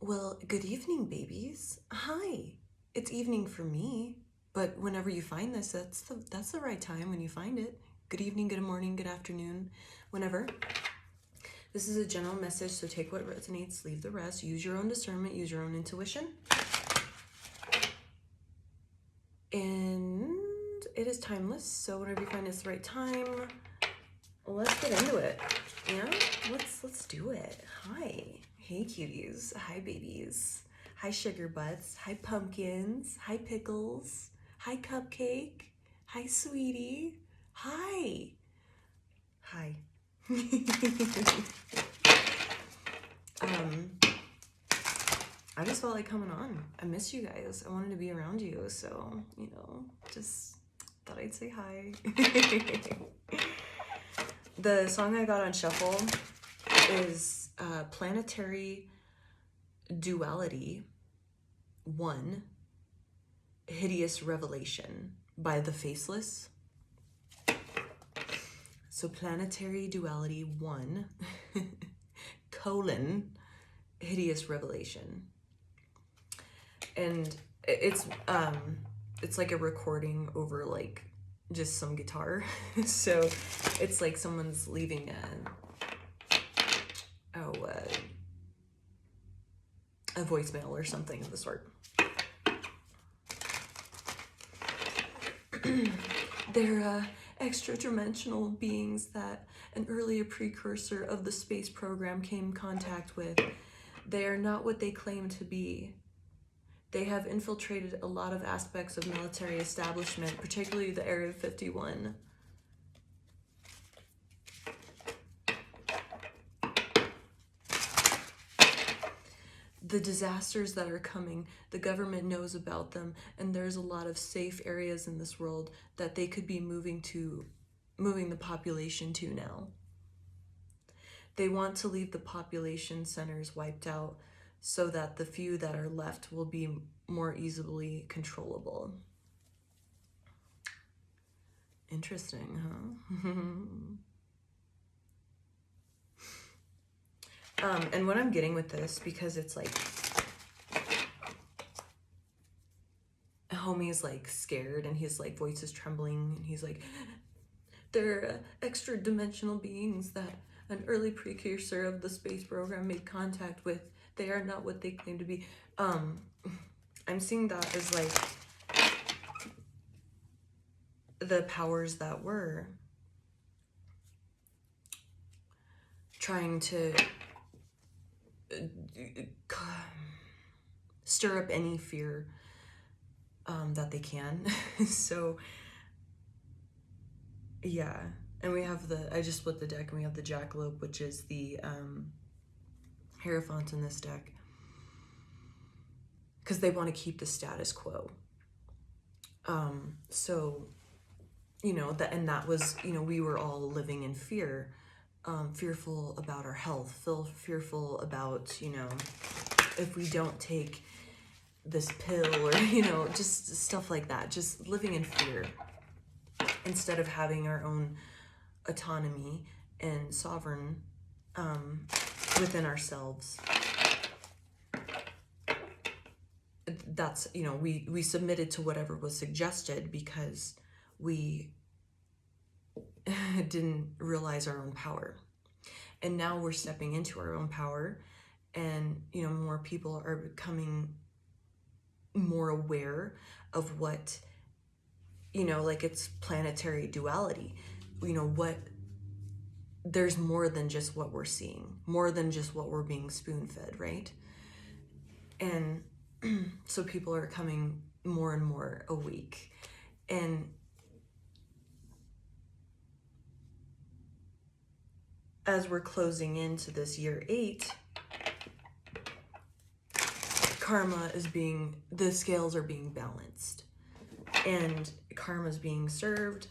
Well, good evening, babies. Hi. It's evening for me, but whenever you find this, that's the right time when you find it. Good evening, good morning, good afternoon, whenever. This is a general message, so take what resonates, leave the rest. Use your own discernment, use your own intuition. And it is timeless, so whenever you find it's the right time, let's get into it. Yeah, let's do it. Hi. Hey cuties. Hi babies. Hi sugar butts. Hi pumpkins. Hi pickles. Hi cupcake. Hi sweetie. Hi. Hi. I just felt like coming on. I miss you guys. I wanted to be around you, so, just thought I'd say hi. The song I got on shuffle is Planetary Duality 1, Hideous Revelation by The Faceless. So Planetary Duality 1, Hideous Revelation. And it's like a recording over like just some guitar. So it's like someone's leaving a voicemail or something of the sort. They're extra-dimensional beings that an earlier precursor of the space program came in contact with. They are not what they claim to be. They have infiltrated a lot of aspects of military establishment, particularly the Area 51. The disasters that are coming, the government knows about them, and there's a lot of safe areas in this world that they could be moving the population to now. They want to leave the population centers wiped out so that the few that are left will be more easily controllable. Interesting, huh? And what I'm getting with this, because it's like, homie's like scared and his like voice is trembling and he's like, they're extra-dimensional beings that an early precursor of the space program made contact with. They are not what they claim to be. I'm seeing that as like the powers that were trying to stir up any fear that they can. So yeah, and we have I just split the deck and we have the Jackalope, which is the Hierophant in this deck, because they want to keep the status quo. So, that was, we were all living in fear, fearful about our health, fearful about, if we don't take this pill or, just stuff like that, just living in fear instead of having our own autonomy and sovereign within ourselves. That's, we submitted to whatever was suggested because we didn't realize our own power. And now we're stepping into our own power, and, more people are becoming more aware of what, like it's planetary duality. There's more than just what we're seeing, more than just what we're being spoon-fed, right? And so people are coming more and more awake. And as we're closing into this year 8, karma is the scales are being balanced. And karma is being served.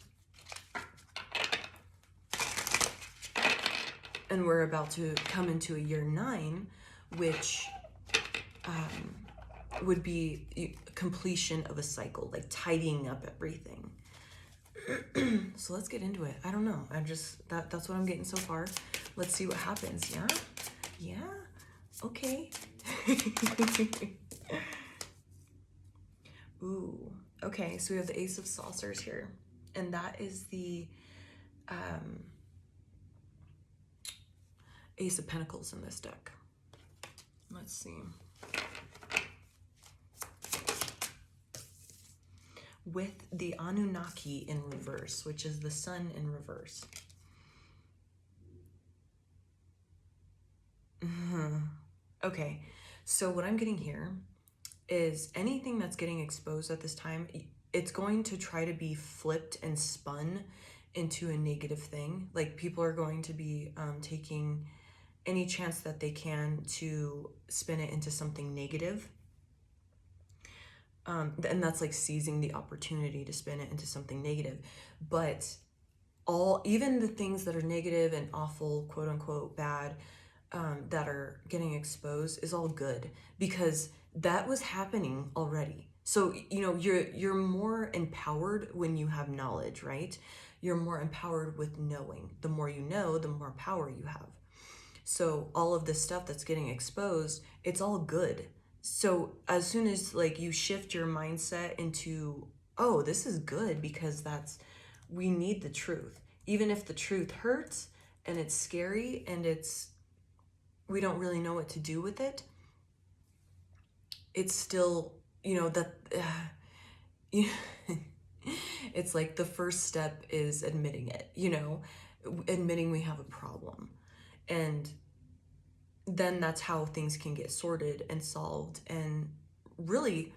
And we're about to come into a year 9, which would be completion of a cycle, like tidying up everything. So let's get into it. I don't know. that's what I'm getting so far. Let's see what happens. Yeah? Okay. Ooh, okay, so we have the Ace of Saucers here, and that is the Ace of Pentacles in this deck. Let's see. With the Anunnaki in reverse, which is the sun in reverse. Okay, so what I'm getting here is anything that's getting exposed at this time, it's going to try to be flipped and spun into a negative thing. Like people are going to be taking any chance that they can to spin it into something negative. And that's like seizing the opportunity to spin it into something negative. But even the things that are negative and awful, quote unquote, bad, that are getting exposed is all good, because that was happening already. So, you know, you're more empowered when you have knowledge, right? You're more empowered with knowing. The more you know, the more power you have. So all of this stuff that's getting exposed, it's all good. So as soon as like you shift your mindset into, oh, this is good, because we need the truth. Even if the truth hurts and it's scary and we don't really know what to do with it, it's still, you know, that it's like the first step is admitting it, you know, admitting we have a problem. And then that's how things can get sorted and solved. And really,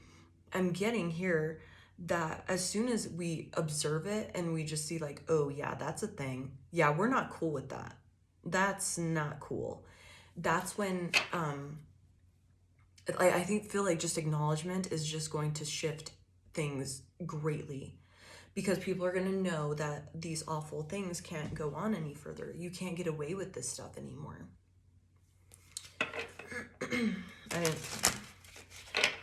I'm getting here that as soon as we observe it and we just see like, oh yeah, that's a thing. Yeah, we're not cool with that. That's not cool. That's when I feel like just acknowledgement is just going to shift things greatly, because people are going to know that these awful things can't go on any further. You can't get away with this stuff anymore.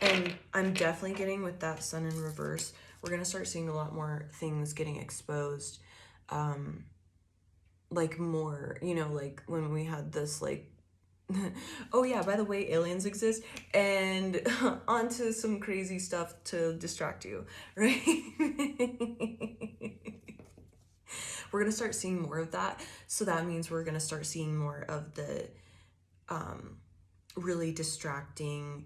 And I'm definitely getting with that sun in reverse, we're going to start seeing a lot more things getting exposed. Like more, you know, like when we had this like, oh yeah, by the way, aliens exist, and onto some crazy stuff to distract you, right? We're going to start seeing more of that. So that means we're going to start seeing more of the really distracting,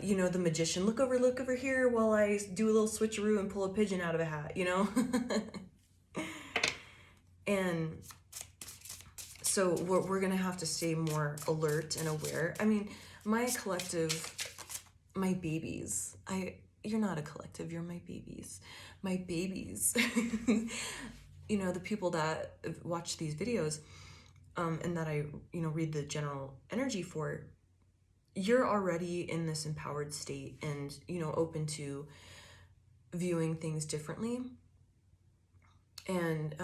you know, the magician, look over here while I do a little switcheroo and pull a pigeon out of a hat, you know? And so we're going to have to stay more alert and aware. I mean, my collective, my babies, you're not a collective, you're my babies. My babies, you know, the people that watch these videos, and that I, you know, read the general energy for, you're already in this empowered state and, you know, open to viewing things differently. And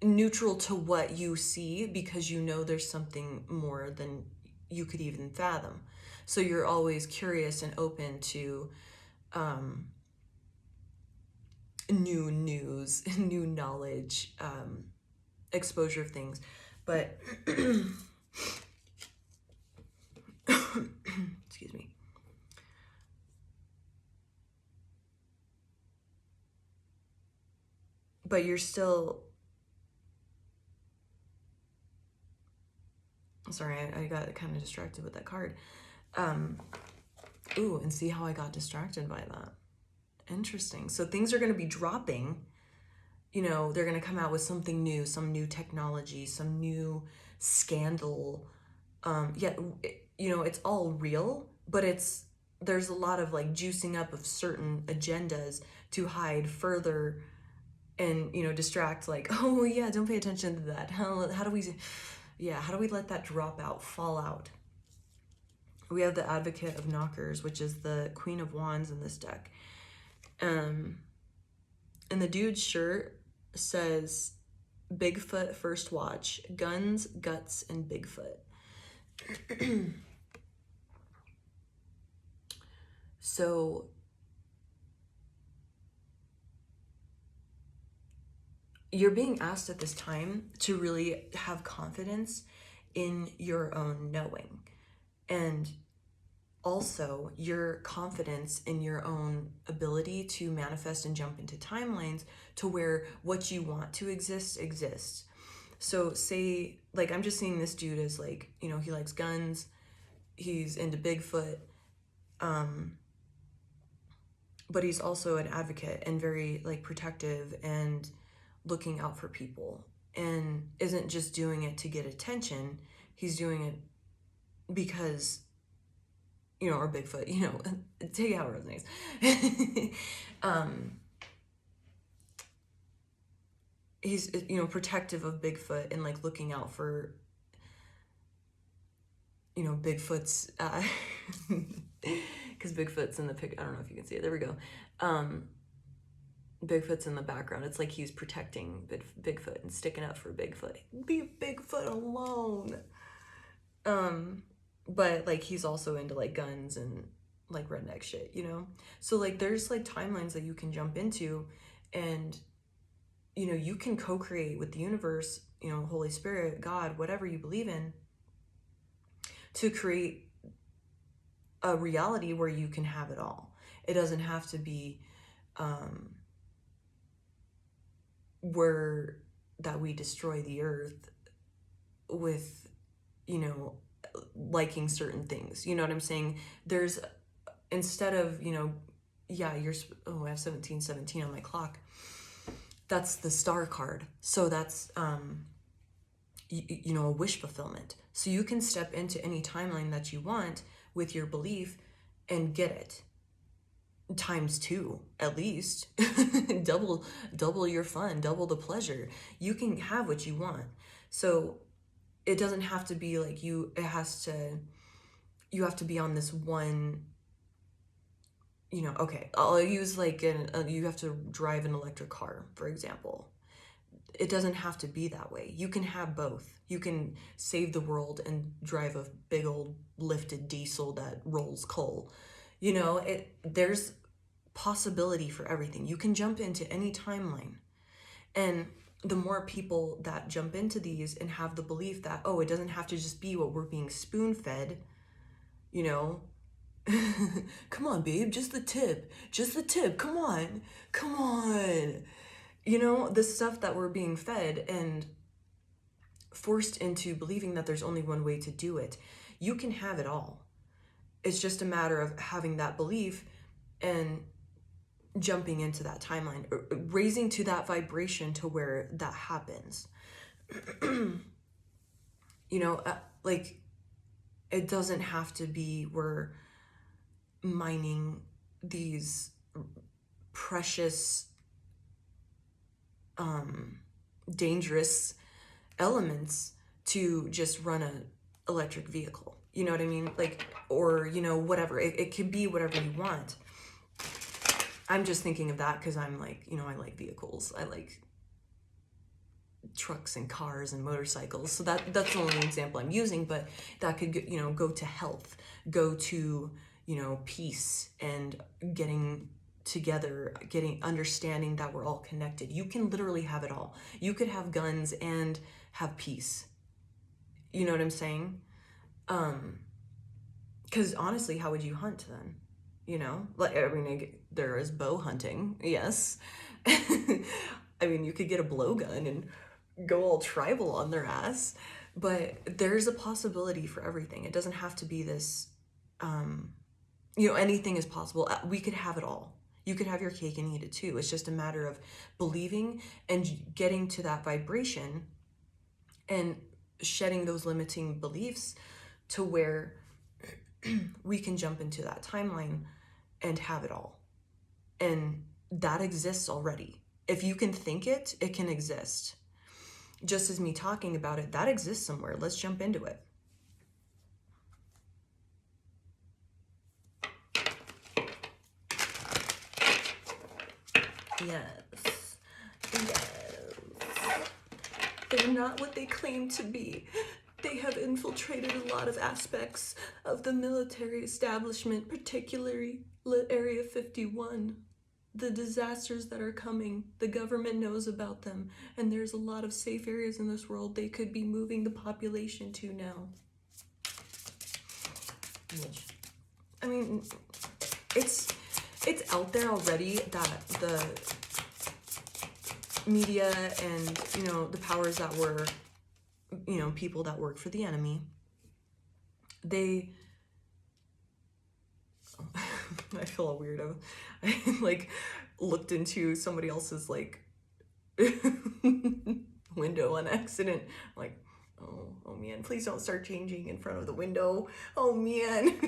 neutral to what you see, because you know there's something more than you could even fathom. So you're always curious and open to new news, new knowledge, exposure of things. But excuse me. But you're still, sorry, I got kind of distracted with that card. Ooh, and see how I got distracted by that. Interesting. So things are going to be dropping. You know, they're going to come out with something new, some new technology, some new scandal. Yet, you know, it's all real, but there's a lot of like juicing up of certain agendas to hide further and, you know, distract, like, oh yeah, don't pay attention to that. How do we let that drop out, fall out? We have the Advocate of Knockers, which is the Queen of Wands in this deck. And the dude's shirt says Bigfoot First Watch, Guns, Guts, and Bigfoot. So you're being asked at this time to really have confidence in your own knowing. And also your confidence in your own ability to manifest and jump into timelines to where what you want to exist exists. So say, like, I'm just seeing this dude as like, you know, he likes guns, he's into Bigfoot, but he's also an advocate and very like protective and looking out for people, and isn't just doing it to get attention. He's doing it because, you know, or Bigfoot, you know, take it how it resonates. He's, you know, protective of Bigfoot and like looking out for, you know, Bigfoot's, because Bigfoot's in the pic. I don't know if you can see it. There we go. Bigfoot's in the background. It's like he's protecting Bigfoot and sticking up for Bigfoot. Leave Bigfoot alone. But like he's also into like guns and like redneck shit, you know? So like there's like timelines that you can jump into, and you know, you can co-create with the universe, you know, Holy Spirit, God, whatever you believe in, to create a reality where you can have it all. It doesn't have to be where that we destroy the earth with, you know, liking certain things. You know what I'm saying? There's, instead of, you know, yeah, I have 1717 on my clock. That's the star card. So that's, you know, a wish fulfillment. So you can step into any timeline that you want with your belief and get it. ×2, at least. double your fun, double the pleasure. You can have what you want. So it doesn't have to be like you have to be on this one, you know, okay, I'll use like you have to drive an electric car, for example. It doesn't have to be that way. You can have both. You can save the world and drive a big old lifted diesel that rolls coal. You know, there's possibility for everything. You can jump into any timeline. And the more people that jump into these and have the belief that, oh, it doesn't have to just be what we're being spoon-fed, you know, come on, babe, just the tip, come on, you know, the stuff that we're being fed and forced into believing that there's only one way to do it. You can have it all. It's just a matter of having that belief and jumping into that timeline, raising to that vibration to where that happens. You know, like, it doesn't have to be we're mining these precious, dangerous elements to just run a electric vehicle. You know what I mean? Like, or, you know, whatever. It could be whatever you want. I'm just thinking of that because I'm like, you know, I like vehicles. I like trucks and cars and motorcycles. So that's the only example I'm using, but that could, you know, go to health, go to, you know, peace and getting together, understanding that we're all connected. You can literally have it all. You could have guns and have peace. You know what I'm saying? Because honestly, how would you hunt then? You know, like, I mean, there is bow hunting, yes. I mean, you could get a blowgun and go all tribal on their ass, but there's a possibility for everything. It doesn't have to be this, you know, anything is possible. We could have it all. You could have your cake and eat it too. It's just a matter of believing and getting to that vibration and shedding those limiting beliefs to where we can jump into that timeline and have it all. And that exists already. If you can think it, it can exist. Just as me talking about it, that exists somewhere. Let's jump into it. Yes. They're not what they claim to be. They have infiltrated a lot of aspects of the military establishment, particularly Area 51. the disasters that are coming, the government knows about them, and there's a lot of safe areas in this world they could be moving the population to now. Which, I mean, it's out there already that the media and, you know, the powers that were, you know, people that work for the enemy, they, I feel a weirdo. I like looked into somebody else's like window on accident. I'm like, oh man, please don't start changing in front of the window. Oh man.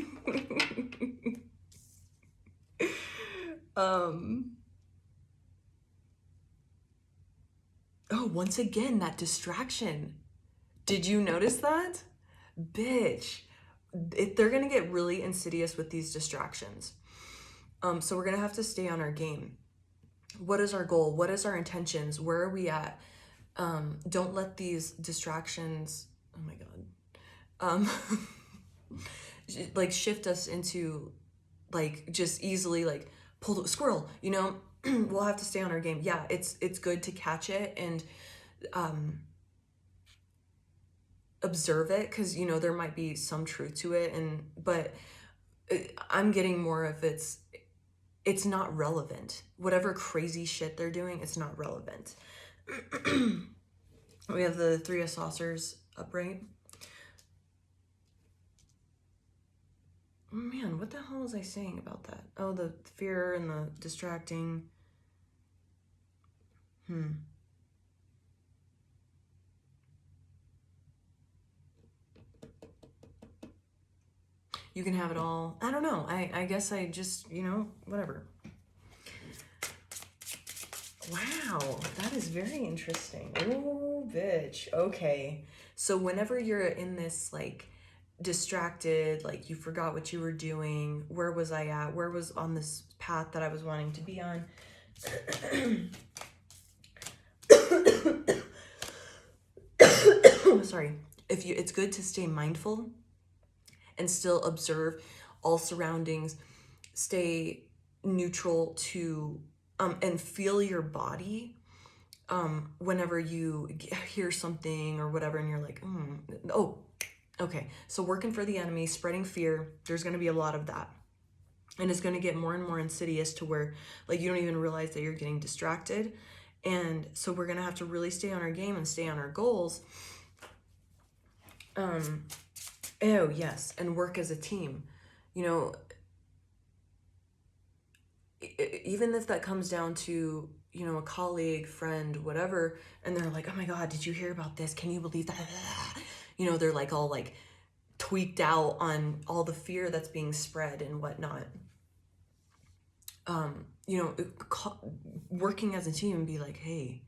Oh, once again, that distraction. Did you notice that? Bitch. They're gonna get really insidious with these distractions. So we're gonna have to stay on our game. What is our goal? What is our intentions? Where are we at? Don't let these distractions, oh my God, like shift us into like just easily like pull the squirrel, you know. We'll have to stay on our game. Yeah, it's good to catch it and observe it, because, you know, there might be some truth to it, but I'm getting more of it's not relevant. Whatever crazy shit they're doing, it's not relevant. We have the Three of Saucers upright. Man, what the hell was I saying about that? Oh, the fear and the distracting. You can have it all. I don't know. I guess I just, you know, whatever. Wow, that is very interesting. Oh, bitch. Okay. So whenever you're in this, like, distracted, like, you forgot what you were doing, where was I at? Where was on this path that I was wanting to be on? Sorry. It's good to stay mindful and still observe all surroundings, stay neutral to, and feel your body whenever you hear something or whatever, and you're like, oh, okay. So working for the enemy, spreading fear, there's going to be a lot of that. And it's going to get more and more insidious to where, like, you don't even realize that you're getting distracted. And so we're going to have to really stay on our game and stay on our goals. Oh, yes. And work as a team. You know, even if that comes down to, you know, a colleague, friend, whatever, and they're like, oh my God, did you hear about this? Can you believe that? You know, they're like all like tweaked out on all the fear that's being spread and whatnot. You know, working as a team and be like, hey,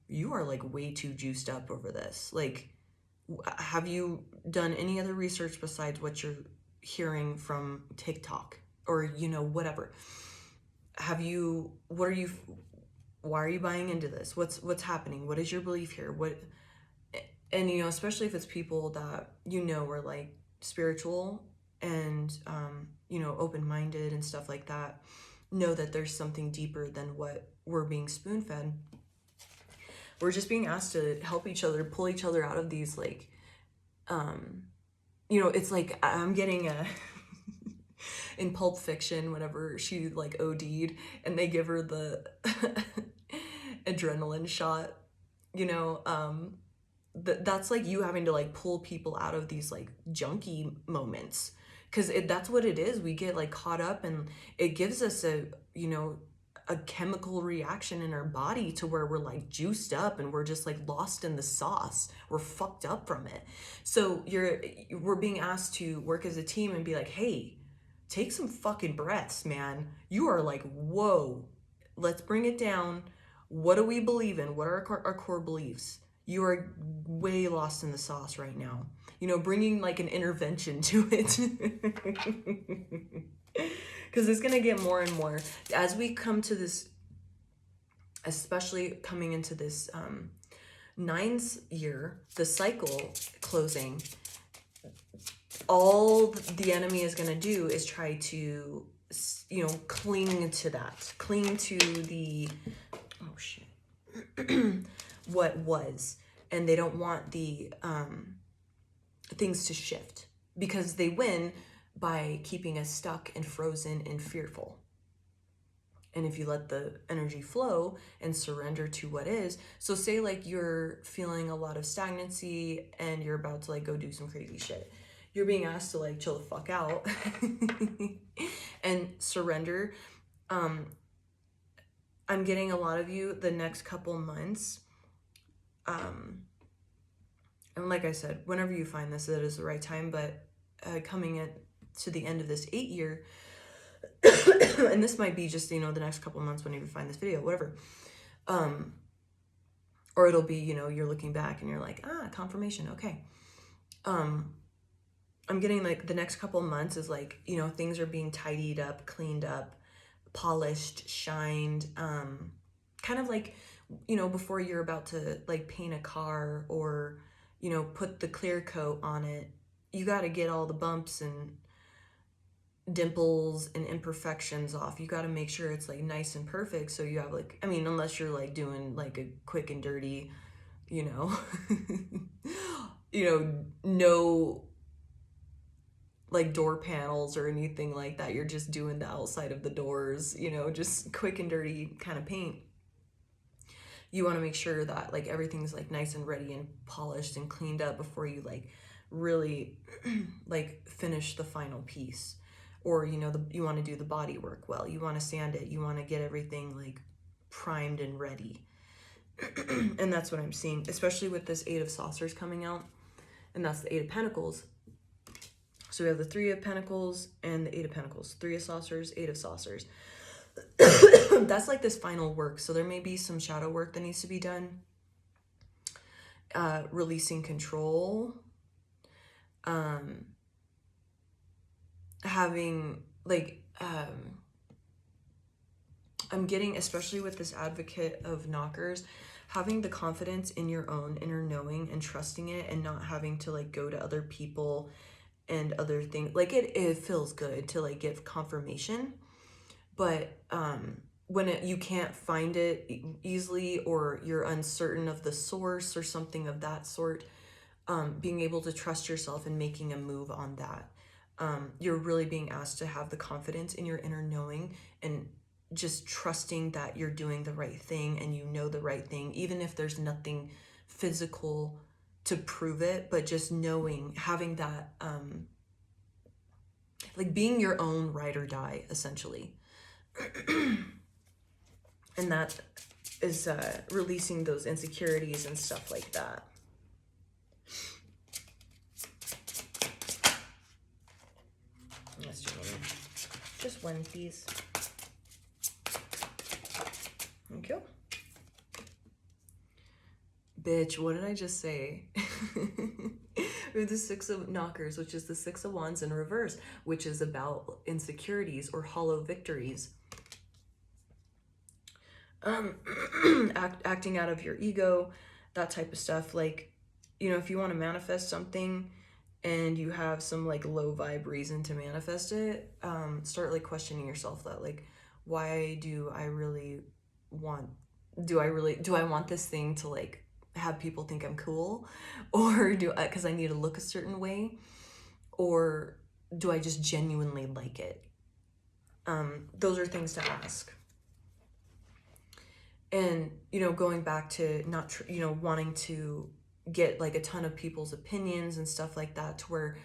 you are like way too juiced up over this. Like, have you done any other research besides what you're hearing from TikTok or, you know, whatever? Why are you buying into this? What's happening? What is your belief here? And, you know, especially if it's people that, you know, are like spiritual and, you know, open-minded and stuff like that, know that there's something deeper than what we're being spoon-fed. We're just being asked to help each other, pull each other out of these, like, you know, it's like I'm getting in Pulp Fiction, whenever she like OD'd and they give her the adrenaline shot, you know, that's like you having to like pull people out of these like junkie moments, because that's what it is. We get like caught up and it gives us a, you know, a chemical reaction in our body to where we're like juiced up and we're just like lost in the sauce. We're fucked up from it. So we're being asked to work as a team and be like, hey, take some fucking breaths, man. You are like, whoa, let's bring it down. What do we believe in? What are our core beliefs? You are way lost in the sauce right now. You know, bringing like an intervention to it. Because it's going to get more and more. As we come to this, especially coming into this 9th year, the cycle closing, all the enemy is going to do is try to you know, cling to that, cling to the, oh shit, what was, and they don't want the things to shift, because they win by keeping us stuck and frozen and fearful. And if you let the energy flow and surrender to what is, so say like you're feeling a lot of stagnancy and you're about to like go do some crazy shit. You're being asked to like chill the fuck out and surrender. I'm getting a lot of you the next couple months. And like I said, whenever you find this, it is the right time, but coming in to the end of this 8-year, and this might be just, you know, the next couple of months whenever you find this video, whatever. Or it'll be, you know, you're looking back and you're like, confirmation, okay. I'm getting like the next couple of months is like, you know, things are being tidied up, cleaned up, polished, shined, kind of like, you know, before you're about to like paint a car or, you know, put the clear coat on it, you got to get all the bumps and dimples and imperfections off. You got to make sure it's like nice and perfect. So you have like, I mean, unless you're like doing like a quick and dirty, you know, no like door panels or anything like that. You're just doing the outside of the doors, you know, just quick and dirty kind of paint. You want to make sure that like everything's like nice and ready and polished and cleaned up before you like really like finish the final piece. Or, you know, you want to do the body work well. You want to sand it. You want to get everything like primed and ready. And that's what I'm seeing, especially with this 8 of Saucers coming out. And that's the 8 of Pentacles. So we have the 3 of Pentacles and the 8 of Pentacles. 3 of Saucers, 8 of Saucers. That's like this final work. So there may be some shadow work that needs to be done. Releasing control. Having like, I'm getting, especially with this Advocate of Knockers, having the confidence in your own inner knowing and trusting it and not having to like go to other people and other things. Like it feels good to like give confirmation, but when you can't find it easily or you're uncertain of the source or something of that sort, being able to trust yourself and making a move on that. You're really being asked to have the confidence in your inner knowing and just trusting that you're doing the right thing and you know the right thing, even if there's nothing physical to prove it, but just knowing, having that, like being your own ride or die, essentially. And that is releasing those insecurities and stuff like that. Let's do one. Just one, please. Thank you. Bitch, what did I just say? We have the 6 of Knockers, which is the 6 of Wands in reverse, which is about insecurities or hollow victories. Acting out of your ego, that type of stuff. Like, you know, if you want to manifest something and you have some like low vibe reason to manifest it, start like questioning yourself that like, why do I want this thing to like have people think I'm cool, or because I need to look a certain way, or do I just genuinely like it? Those are things to ask. And, you know, going back to not, you know, wanting to get like a ton of people's opinions and stuff like that, to where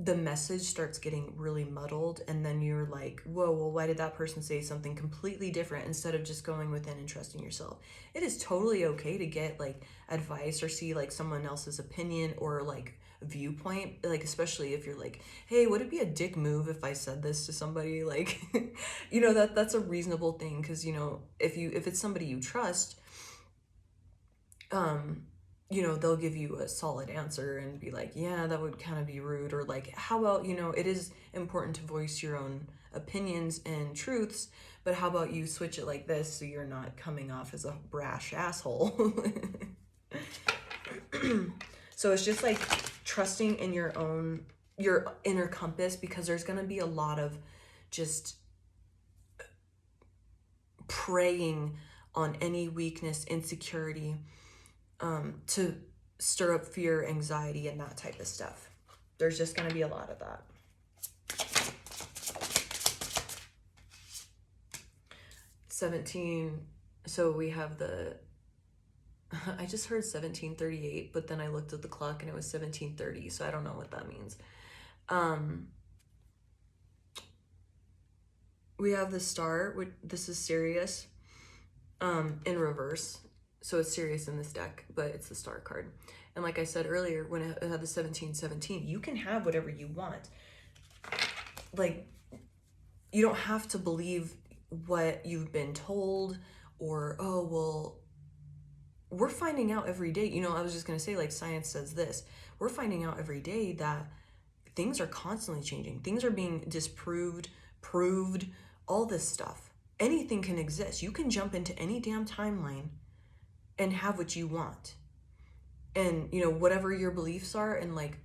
the message starts getting really muddled, and then you're like, whoa, well, why did that person say something completely different, instead of just going within and trusting yourself. It is totally okay to get like advice or see like someone else's opinion or like viewpoint, like especially if you're like, hey, would it be a dick move if I said this to somebody? Like, you know, that's a reasonable thing, because, you know, if it's somebody you trust, you know, they'll give you a solid answer and be like, yeah, that would kind of be rude. Or like, how about, you know, it is important to voice your own opinions and truths, but how about you switch it like this so you're not coming off as a brash asshole. So it's just like trusting in your inner compass, because there's going to be a lot of just preying on any weakness, insecurity, to stir up fear, anxiety, and that type of stuff. There's just going to be a lot of that. So we have the, I just heard 1738, but then I looked at the clock and it was 1730, so I don't know what that means. We have the star, which this is Sirius, in reverse. So it's Sirius in this deck, but it's the star card. And like I said earlier, when it had the 1717, you can have whatever you want. Like, you don't have to believe what you've been told, or, oh, well, we're finding out every day. You know, I was just going to say, like, science says this. We're finding out every day that things are constantly changing. Things are being disproved, proved, all this stuff. Anything can exist. You can jump into any damn timeline and have what you want. And, you know, whatever your beliefs are, and like,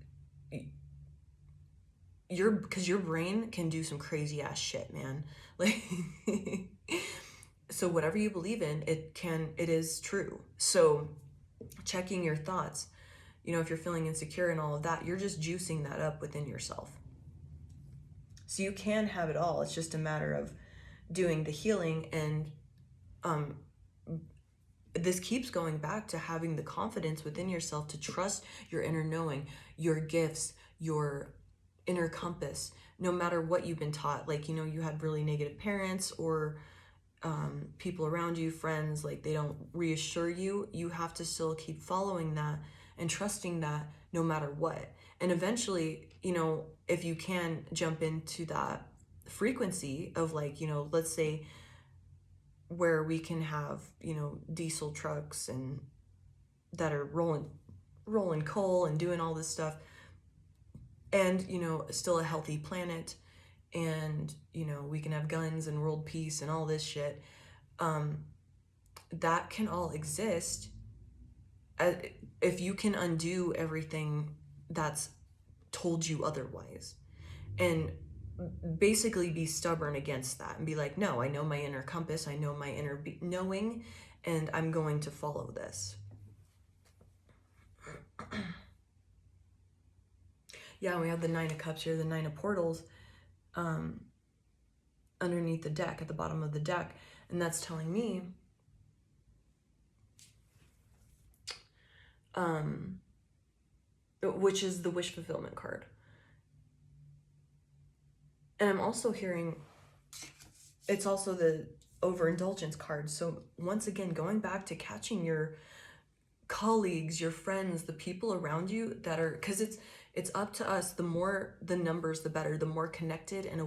because your brain can do some crazy ass shit, man. Like, so whatever you believe in, it is true. So checking your thoughts, you know, if you're feeling insecure and all of that, you're just juicing that up within yourself. So you can have it all. It's just a matter of doing the healing. And this keeps going back to having the confidence within yourself to trust your inner knowing, your gifts, your inner compass, no matter what you've been taught. Like, you know, you had really negative parents, or people around you, friends, like they don't reassure you. You have to still keep following that and trusting that no matter what. And eventually, you know, if you can jump into that frequency of, like, you know, let's say where we can have, you know, diesel trucks and that are rolling coal and doing all this stuff, and, you know, still a healthy planet, and, you know, we can have guns and world peace and all this shit. That can all exist if you can undo everything that's told you otherwise, and basically be stubborn against that and be like, no, I know my inner compass, I know my inner knowing, and I'm going to follow this. Yeah, we have the 9 of Cups here, the 9 of Portals, underneath the deck, at the bottom of the deck. And that's telling me which is the wish fulfillment card. And I'm also hearing it's also the overindulgence card. So once again, going back to catching your colleagues, your friends, the people around you that are, because it's up to us. The more the numbers, the better. The more connected and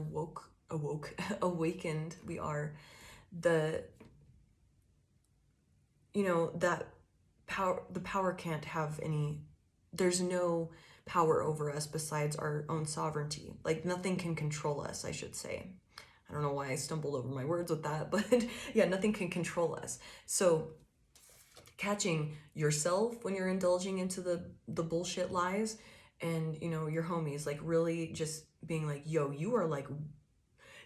awakened we are, the, you know, that power, the power can't have any, there's no power over us besides our own sovereignty. Like, nothing can control us, I should say. I don't know why I stumbled over my words with that, but yeah, nothing can control us. So catching yourself when you're indulging into the bullshit lies, and, you know, your homies, like, really just being like, yo, you are like,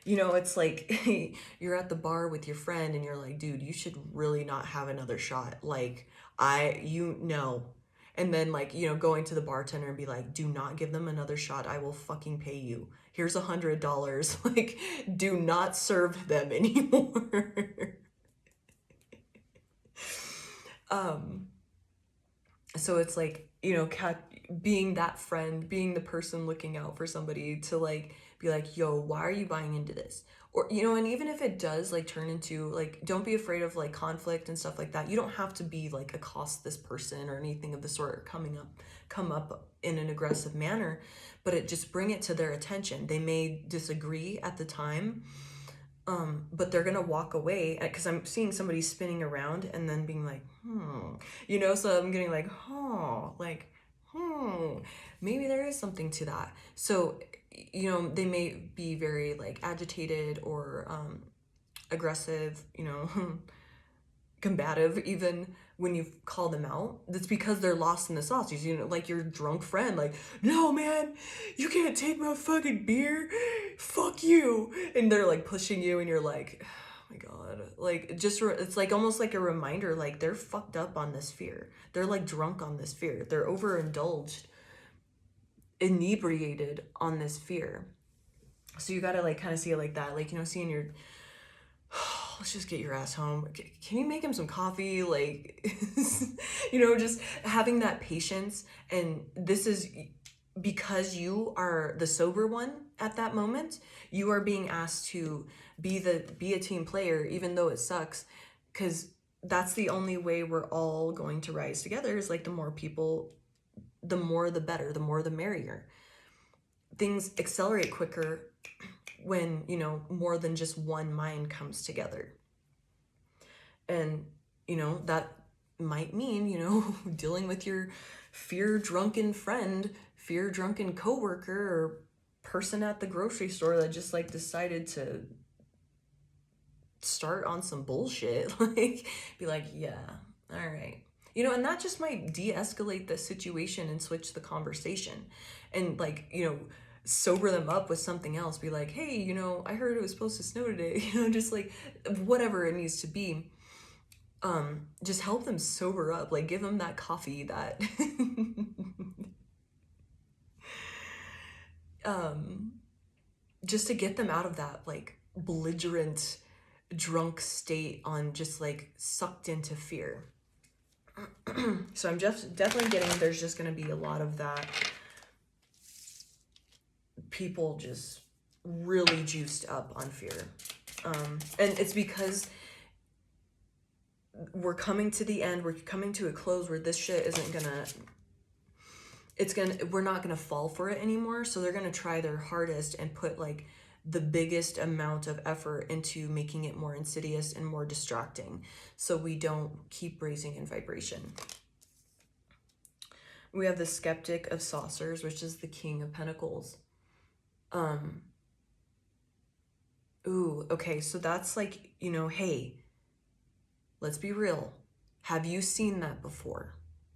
you know, it's like you're at the bar with your friend and you're like, dude, you should really not have another shot. Like, you know. And then, like, you know, going to the bartender and be like, do not give them another shot. I will fucking pay you. Here's $100. Like, do not serve them anymore. So it's like, you know, being that friend, being the person looking out for somebody to, like, be like, yo, why are you buying into this? Or, you know, and even if it does, like, turn into, like, don't be afraid of, like, conflict and stuff like that. You don't have to be, like, accost this person or anything of the sort, or come up in an aggressive manner, but just bring it to their attention. They may disagree at the time, but they're gonna walk away, because I'm seeing somebody spinning around and then being like, you know, so I'm getting like, maybe there is something to that. So, you know, they may be very, like, agitated or aggressive, you know, combative even when you call them out, that's because they're lost in the sauce. You know, like your drunk friend, like, no man, you can't take my fucking beer, fuck you, and they're like pushing you, and you're like, oh my god, like just it's like almost like a reminder, like they're fucked up on this fear, they're like drunk on this fear, they're overindulged, inebriated on this fear. So you gotta like kind of see it like that, like, you know, seeing your let's just get your ass home. Can you make him some coffee? Like, you know, just having that patience. And this is because you are the sober one at that moment. You are being asked to be a team player, even though it sucks, because that's the only way we're all going to rise together. Is like the more people, the more the better, the more the merrier. Things accelerate quicker when, you know, more than just one mind comes together. And, you know, that might mean, you know, dealing with your fear-drunken friend, fear-drunken coworker, or person at the grocery store that just like decided to start on some bullshit. Like, be like, yeah, all right. You know, and that just might de-escalate the situation and switch the conversation. And like, you know, sober them up with something else. Be like, hey, you know, I heard it was supposed to snow today. You know, just like whatever it needs to be. Just help them sober up. Like, give them that coffee that just to get them out of that like belligerent drunk state on just like sucked into fear. So I'm just definitely getting there's just going to be a lot of that, people just really juiced up on fear. And it's because we're coming to the end, we're coming to a close where this shit isn't gonna, we're not gonna fall for it anymore. So they're gonna try their hardest and put like the biggest amount of effort into making it more insidious and more distracting, so we don't keep raising in vibration. We have the Skeptic of Saucers, which is the King of Pentacles. Ooh, okay, so that's like, you know, hey, let's be real. Have you seen that before?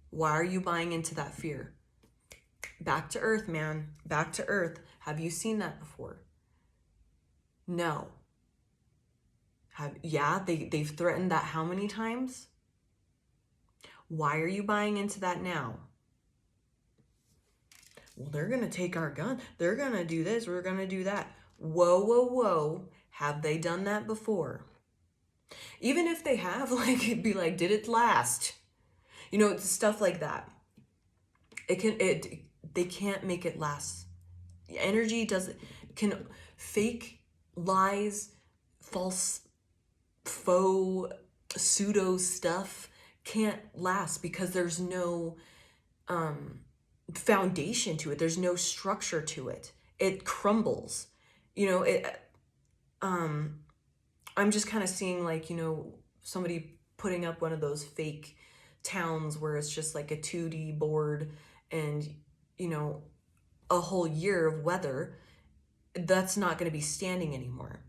Why are you buying into that fear? Back to earth, man. Back to earth. Have you seen that before? No. They've threatened that how many times? Why are you buying into that now? Well, they're going to take our gun. They're going to do this. We're going to do that. Whoa, whoa, whoa. Have they done that before? Even if they have, like, it'd be like, did it last? You know, it's stuff like that. They can't make it last. Energy can fake lies, false, faux, pseudo stuff can't last because there's no foundation to it. There's no structure to it. It crumbles. You know, I'm just kind of seeing like, you know, somebody putting up one of those fake towns where it's just like a 2D board and, you know, a whole year of weather. That's not going to be standing anymore.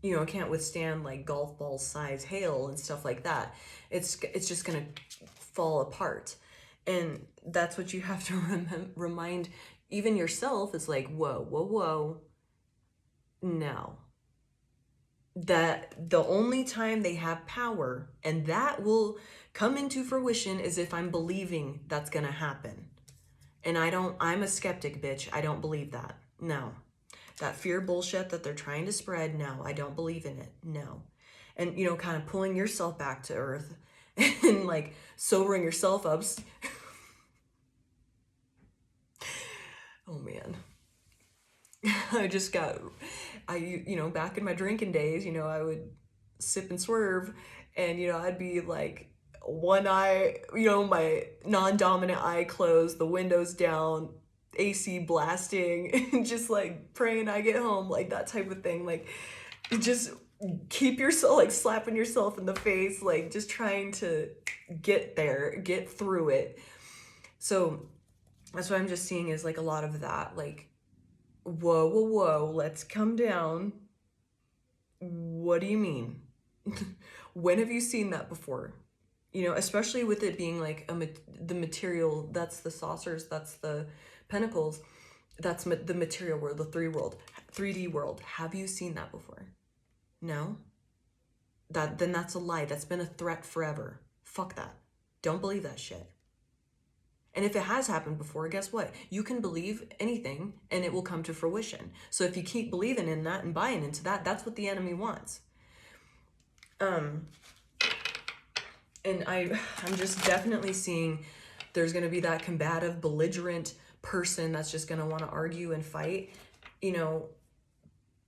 You know, it can't withstand like golf ball size hail and stuff like that. It's just going to fall apart. And that's what you have to remind even yourself, is like, whoa, whoa, whoa. No. That the only time they have power, and that will come into fruition, is if I'm believing that's going to happen. And I'm a skeptic, bitch. I don't believe that. No. That fear bullshit that they're trying to spread, no, I don't believe in it. No. And, you know, kind of pulling yourself back to earth and like sobering yourself up. Oh man. You know, back in my drinking days, you know, I would sip and swerve, and, you know, I'd be like one eye, you know, my non-dominant eye closed, the windows down, AC blasting, and just like praying I get home, like that type of thing. Like, just keep yourself, like slapping yourself in the face, like just trying to get there, get through it. So that's what I'm just seeing, is like a lot of that, like, whoa, whoa, whoa, let's come down. What do you mean? When have you seen that before? You know, especially with it being like the material, that's the saucers, that's the pentacles, that's the material world, the 3D world. Have you seen that before? No? Then that's a lie. That's been a threat forever. Fuck that. Don't believe that shit. And if it has happened before, guess what? You can believe anything and it will come to fruition. So if you keep believing in that and buying into that, that's what the enemy wants. And I'm just definitely seeing there's going to be that combative, belligerent person that's just going to want to argue and fight. You know,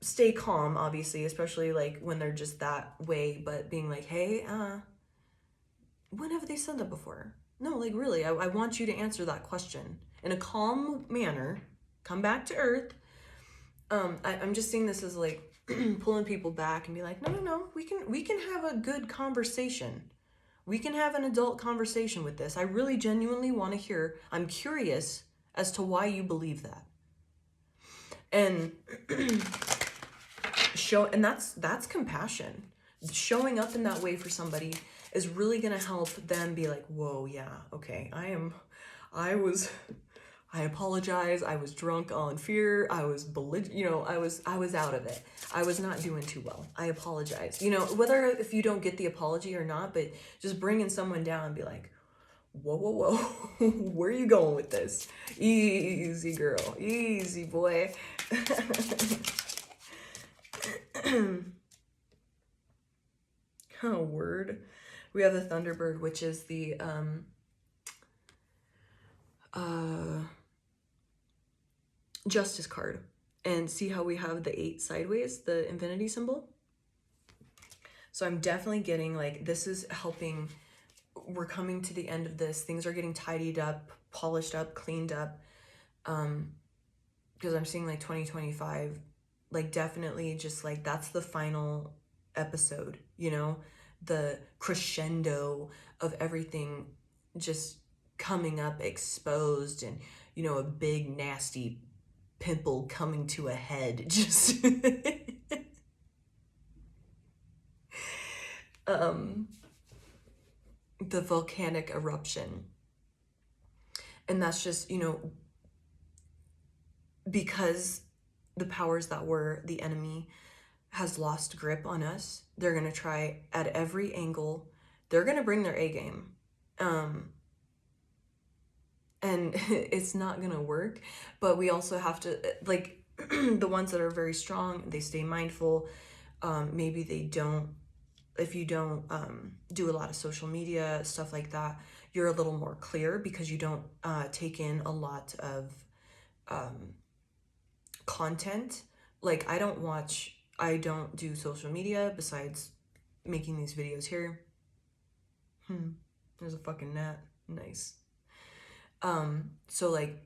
stay calm, obviously, especially like when they're just that way, but being like, hey, when have they said that before? No, like really, I want you to answer that question in a calm manner. Come back to earth. I'm just seeing this as like pulling people back and be like, no, we can have a good conversation. We can have an adult conversation with this. I really genuinely want to hear. I'm curious as to why you believe that. And that's compassion. Showing up in that way for somebody is really going to help them be like, whoa, yeah, okay, I apologize. I was drunk on fear. I was I was out of it. I was not doing too well. I apologize. You know, whether if you don't get the apology or not, but just bringing someone down and be like, whoa, where are you going with this? Easy, girl. Easy, boy. Oh, word. We have the Thunderbird, which is the Justice card. And see how we have the 8 sideways, the infinity symbol? So I'm definitely getting like, this is helping. We're coming to the end of this. Things are getting tidied up, polished up, cleaned up. Because I'm seeing like 2025, like definitely just like that's the final episode, you know, the crescendo of everything just coming up exposed, and you know, a big nasty pimple coming to a head, just the volcanic eruption. And that's just, you know, because the powers that were, the enemy has lost grip on us. They're going to try at every angle. They're going to bring their A game. And it's not going to work, but we also have to, like, the ones that are very strong, they stay mindful. Maybe they don't, if you don't do a lot of social media, stuff like that, you're a little more clear because you don't take in a lot of content. Like, I don't do social media besides making these videos here. There's a fucking gnat. Nice. So like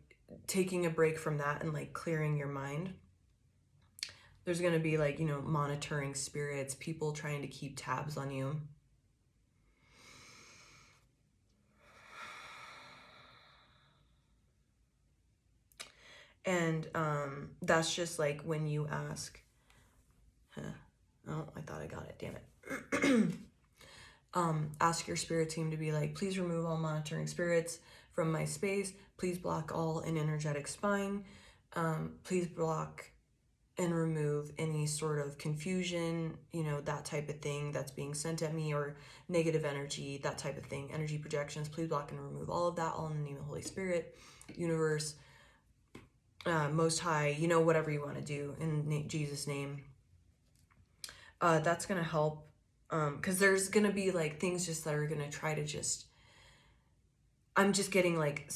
taking a break from that and like clearing your mind. There's going to be like, you know, monitoring spirits, people trying to keep tabs on you. And that's just like when you ask, oh, I thought I got it, damn it. Ask your spirit team to be like, please remove all monitoring spirits from my space. Please block all an energetic spine. Please block and remove any sort of confusion, you know, that type of thing that's being sent at me, or negative energy, that type of thing, energy projections. Please block and remove all of that, all in the name of the Holy Spirit, universe, Most High, you know, whatever you want to do in Jesus' name. That's going to help, because there's going to be like things just that are going to try to just, I'm just getting like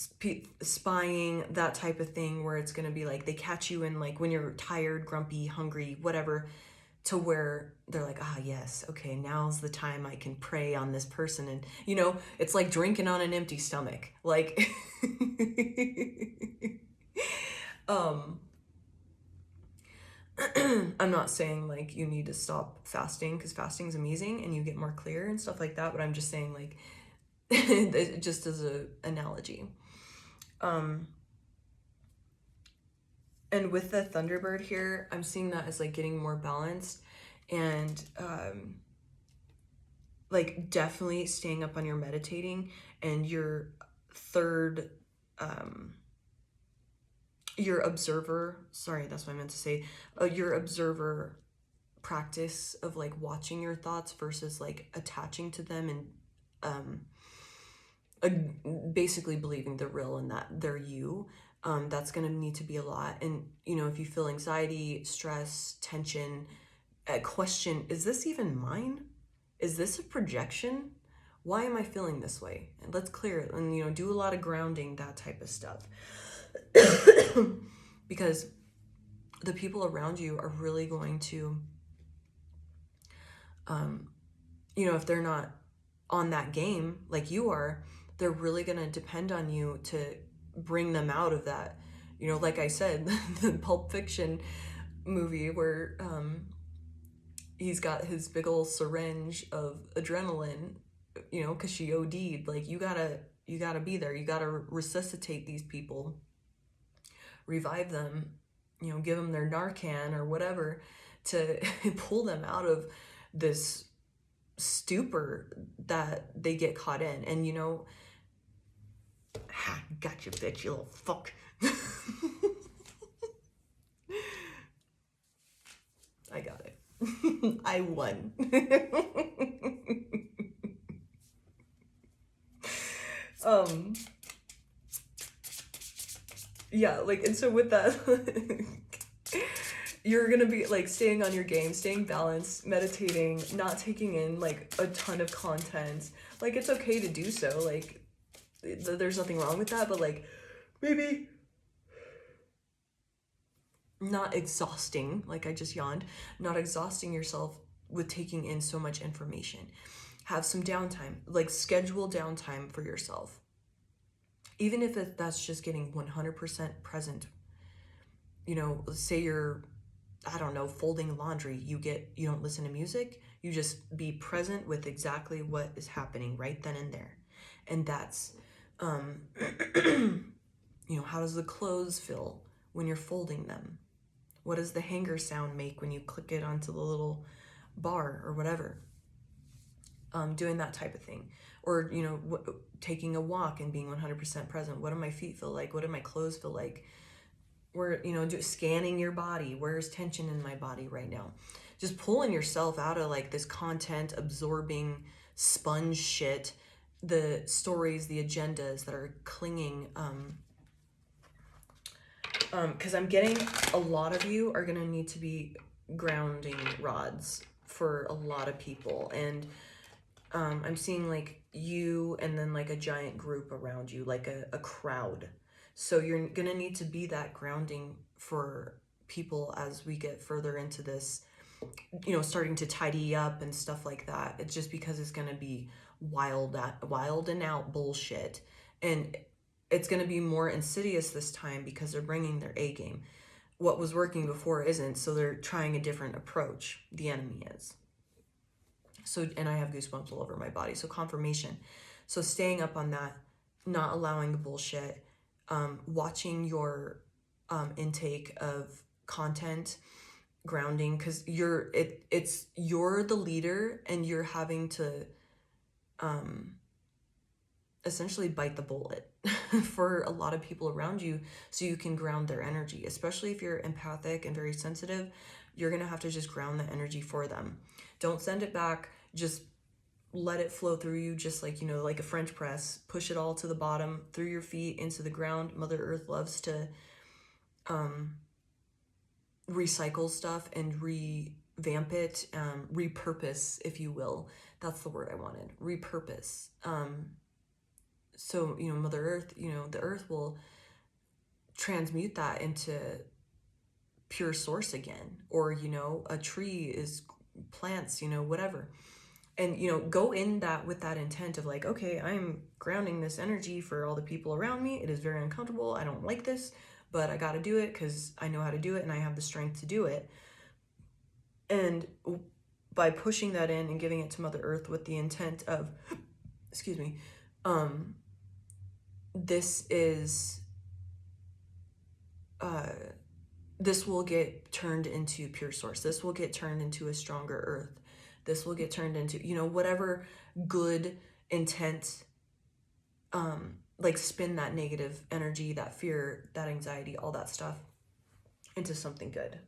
spying, that type of thing, where it's going to be like they catch you in like when you're tired, grumpy, hungry, whatever, to where they're like, ah, yes, okay, now's the time I can prey on this person. And, you know, it's like drinking on an empty stomach. Like, I'm not saying like you need to stop fasting, because fasting is amazing and you get more clear and stuff like that. But I'm just saying like, just as a analogy. And with the Thunderbird here, I'm seeing that as like getting more balanced. And like definitely staying up on your meditating and your third your observer, sorry, that's what I meant to say, your observer practice of like watching your thoughts versus like attaching to them and basically believing they're real and that they're you. That's going to need to be a lot. And if you feel anxiety, stress, tension, question, is this even mine? Is this a projection? Why am I feeling this way? And let's clear it and do a lot of grounding, that type of stuff. Because the people around you are really going to if they're not on that game like you are, they're really going to depend on you to bring them out of that. Like I said, the Pulp Fiction movie where he's got his big old syringe of adrenaline, because she OD'd. Like, you gotta be there. You gotta resuscitate these people, revive them, give them their Narcan or whatever to pull them out of this stupor that they get caught in. And gotcha, bitch, you little fuck. I got it. I won. Yeah, like, and so with that, you're gonna be like staying on your game, staying balanced, meditating, not taking in like a ton of content. Like, it's okay to do so, like there's nothing wrong with that, but like maybe not exhausting, like I just yawned, not exhausting yourself with taking in so much information. Have some downtime, like schedule downtime for yourself. Even if that's just getting 100% present. Say you're, I don't know, folding laundry, you don't listen to music, you just be present with exactly what is happening right then and there. And that's, how does the clothes feel when you're folding them? What does the hanger sound make when you click it onto the little bar or whatever? Doing that type of thing. Or, taking a walk and being 100% present. What do my feet feel like? What do my clothes feel like? Where, scanning your body. Where's tension in my body right now? Just pulling yourself out of like this content absorbing sponge shit, the stories, the agendas that are clinging, because I'm getting a lot of you are going to need to be grounding rods for a lot of people. And I'm seeing like you and then like a giant group around you, like a crowd. So you're going to need to be that grounding for people as we get further into this, starting to tidy up and stuff like that. It's just because it's going to be wild and out bullshit. And it's going to be more insidious this time because they're bringing their A game. What was working before isn't, so they're trying a different approach. The enemy is. So, and I have goosebumps all over my body. So confirmation. So staying up on that, not allowing the bullshit, watching your intake of content, grounding, because you're the leader and you're having to essentially bite the bullet for a lot of people around you so you can ground their energy. Especially if you're empathic and very sensitive, you're going to have to just ground the energy for them. Don't send it back. Just let it flow through you, just like, like a French press. Push it all to the bottom, through your feet, into the ground. Mother Earth loves to recycle stuff and revamp it, repurpose, if you will. That's the word I wanted. Repurpose. So, Mother Earth, the Earth will transmute that into pure source again. Or, a tree is plants, whatever. And, go in that with that intent of like, okay, I'm grounding this energy for all the people around me. It is very uncomfortable. I don't like this, but I got to do it because I know how to do it and I have the strength to do it. And by pushing that in and giving it to Mother Earth with the intent of, excuse me, this is this will get turned into pure source. This will get turned into a stronger earth. This will get turned into, you know, whatever good intent, like spin that negative energy, that fear, that anxiety, all that stuff into something good.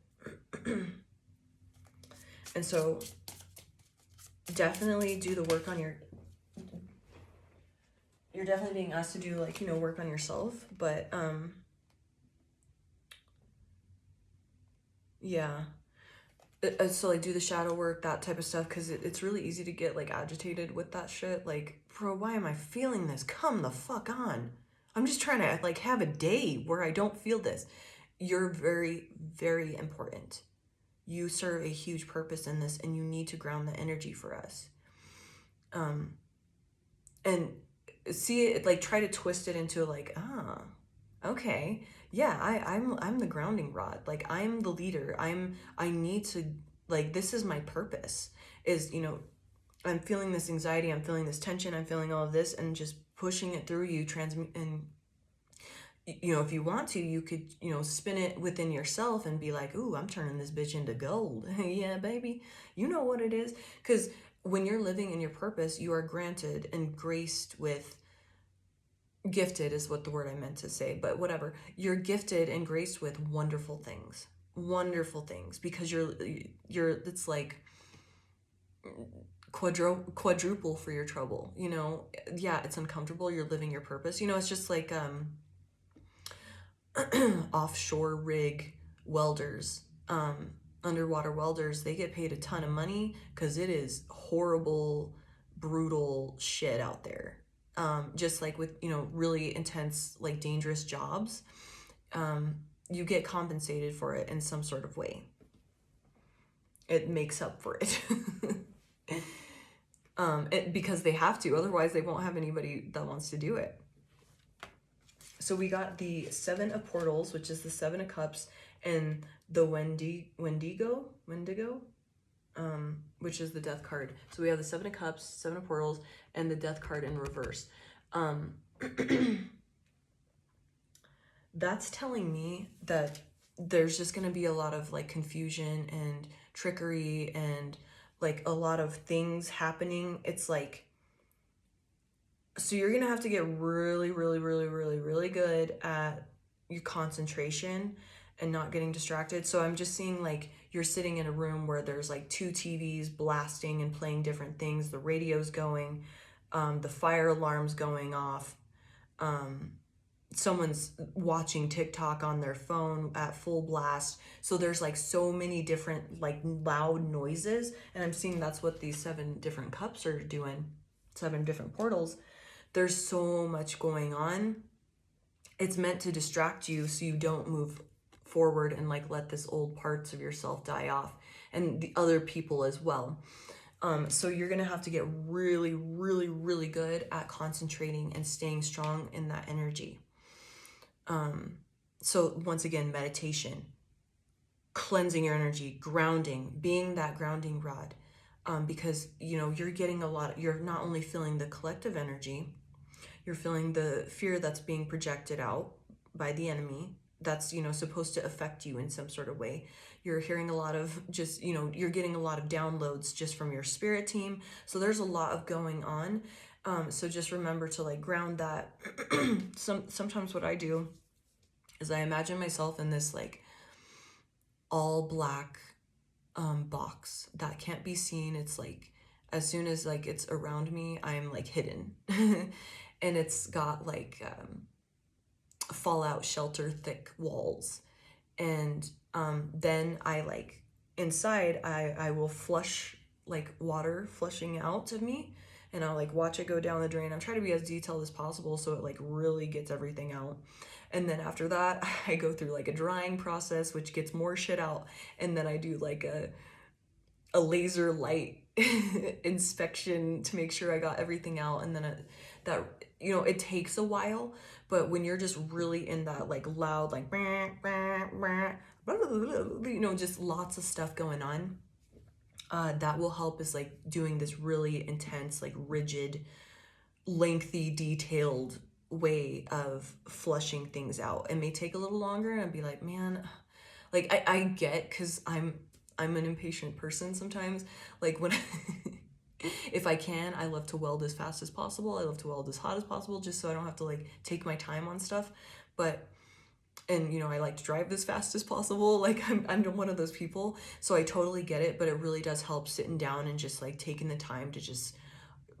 And so definitely do the work on you're definitely being asked to do, like, you know, work on yourself, but yeah. So like do the shadow work, that type of stuff, because it's really easy to get like agitated with that shit. Like, bro, why am I feeling this? Come the fuck on. I'm just trying to like have a day where I don't feel this. You're very, very important. You serve a huge purpose in this, and you need to ground the energy for us. And see it, like, try to twist it into like, okay, yeah, I'm the grounding rod. Like, I'm the leader. I need to, like, this is my purpose, is, you know, I'm feeling this anxiety, I'm feeling this tension, I'm feeling all of this, and just pushing it through you, transmit. And you know, if you want to, you could, you know, spin it within yourself and be like, ooh, I'm turning this bitch into gold. Yeah, baby, you know what it is. Because when you're living in your purpose, you are granted and graced with, gifted is what the word I meant to say, but whatever. You're gifted and graced with wonderful things. Wonderful things, because you're it's like quadruple for your trouble, you know. Yeah, it's uncomfortable, you're living your purpose, you know. It's just like offshore rig welders, underwater welders, they get paid a ton of money because it is horrible, brutal shit out there. Just like with, you know, really intense, like dangerous jobs, you get compensated for it in some sort of way. It makes up for it. Because they have to, otherwise they won't have anybody that wants to do it. So we got the Seven of Portals, which is the Seven of Cups, and the Wendigo, which is the Death card. So we have the Seven of Cups, Seven of Portals, and the Death card in reverse. That's telling me that there's just going to be a lot of like confusion and trickery and like a lot of things happening. It's like, so you're going to have to get really, really, really, really, really good at your concentration and not getting distracted. So I'm just seeing like you're sitting in a room where there's like two TVs blasting and playing different things. The radio's going, the fire alarm's going off. Someone's watching TikTok on their phone at full blast. So there's like so many different like loud noises. And I'm seeing that's what these 7 different cups are doing, 7 different portals. There's so much going on. It's meant to distract you so you don't move forward and like let this old parts of yourself die off, and the other people as well. So you're gonna have to get really, really, really good at concentrating and staying strong in that energy. So once again, meditation, cleansing your energy, grounding, being that grounding rod, because, you know, you're getting a lot, you're not only feeling the collective energy, you're feeling the fear that's being projected out by the enemy that's, you know, supposed to affect you in some sort of way. You're hearing a lot of just, you know, you're getting a lot of downloads just from your spirit team. So there's a lot of going on. So just remember to like ground that. Sometimes what I do is I imagine myself in this like all black box that can't be seen. It's like as soon as like it's around me, I'm like hidden. And it's got like fallout shelter thick walls. And then I like inside I will flush like water flushing out of me, and I'll like watch it go down the drain. I'm trying to be as detailed as possible so it like really gets everything out. And then after that I go through like a drying process which gets more shit out, and then I do like a laser light inspection to make sure I got everything out. And then that, you know, it takes a while, but when you're just really in that like loud like you know, just lots of stuff going on, that will help is like doing this really intense, like rigid, lengthy, detailed way of flushing things out. It may take a little longer, and I'd be like, man, Like I get, because I'm an impatient person sometimes. Like when if I can, I love to weld as fast as possible. I love to weld as hot as possible, just so I don't have to like take my time on stuff. But and you know, I like to drive as fast as possible. Like I'm one of those people, so I totally get it. But it really does help sitting down and just like taking the time to just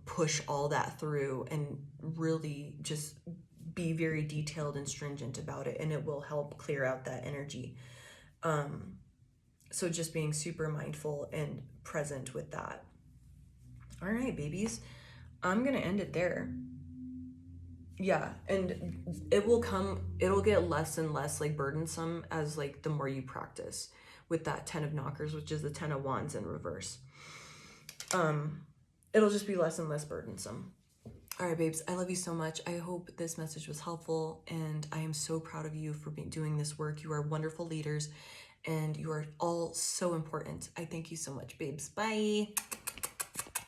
push all that through and really just be very detailed and stringent about it, and it will help clear out that energy. So just being super mindful and present with that. All right, babies, I'm gonna end it there. Yeah, and it'll get less and less like burdensome as like the more you practice with that 10 of knockers, which is the 10 of wands in reverse. It'll just be less and less burdensome. All right, babes, I love you so much. I hope this message was helpful, and I am so proud of you for doing this work. You are wonderful leaders, and you are all so important. I thank you so much, babes. Bye.